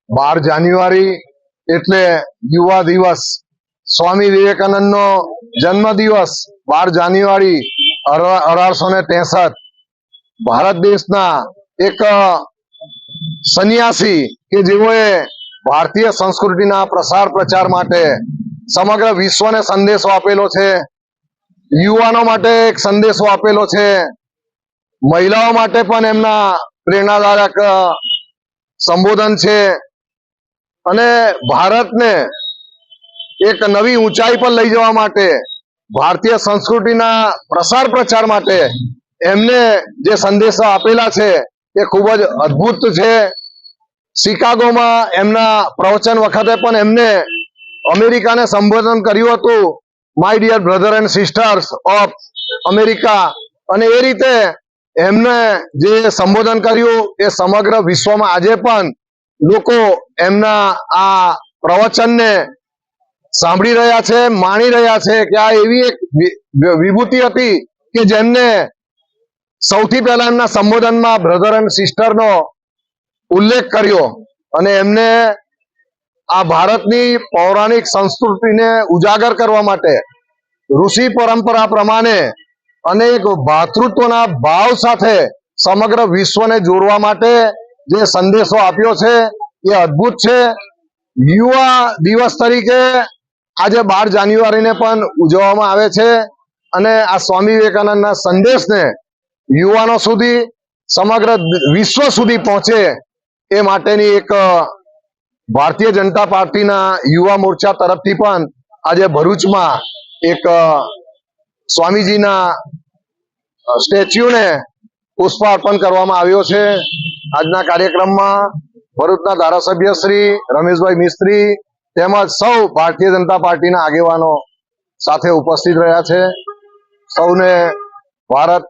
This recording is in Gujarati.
12 જાન્યુઆરી એટલે યુવા દિવસ, સ્વામી વિવેકાનંદનો જન્મદિવસ 12 જાન્યુઆરી 1863। ભારત દેશના એક સન્યાસી કે જેઓએ ભારતીય સંસ્કૃતિના પ્રસાર પ્રચાર માટે સમગ્ર વિશ્વને સંદેશો આપેલો છે, યુવાનો માટે એક સંદેશો આપેલો છે, મહિલાઓ માટે પણ એમના પ્રેરણાદાયક સંબોધન છે અને ભારતને એક નવી ઊંચાઈ પર લઈ જવા માટે, ભારતીય સંસ્કૃતિના પ્રસાર પ્રચાર માટે એમને જે સંદેશો આપેલા છે એ ખૂબ જ અદ્ભુત છે। શિકાગોમાં એમના પ્રવચન વખતે પણ એમને અમેરિકાને સંબોધન કર્યું હતું, my dear brother and sisters of America, અને એ રીતે એમને જે સંબોધન કર્યું એ સમગ્ર વિશ્વમાં આજે પણ લોકો એમના આ પ્રવચનને સાંભળી રહ્યા છે, માણી રહ્યા છે કે આ એવી એક વિભૂતિ હતી કે જેમને સૌથી પહેલા એમના સંબોધનમાં બ્રધર એન્ડ સિસ્ટરનો ઉલ્લેખ કર્યો અને એમને આ ભારતની પૌરાણિક સંસ્કૃતિને ઉજાગર કરવા માટે ઋષિ પરંપરા પ્રમાણે અનેક ભાતૃત્વના ભાવ સાથે સમગ્ર વિશ્વને જોડવા માટે જે સંદેશો આપ્યો છે એ અદ્ભુત છે। યુવા દિવસ તરીકે આજે 12 જાન્યુઆરીને પણ ઉજવવામાં આવે છે અને આ સ્વામી વિવેકાનંદના સંદેશને યુવાનો સુધી, સમગ્ર વિશ્વ સુધી પહોંચે એ માટેની એક ભારતીય જનતા પાર્ટીના યુવા મોરચા તરફથી પણ આજે ભરૂચમાં એક સ્વામીજીના સ્ટેચ્યુને પુષ્પાર્પણ કરવામાં આવ્યો છે। આજના કાર્યક્રમમાં ભરૂચના ધારાસભ્ય શ્રી રમેશભાઈ મિસ્ત્રી તેમજ સૌ ભારતીય જનતા પાર્ટીના આગેવાનો સાથે ઉપસ્થિત રહ્યા છે। સૌને ભારત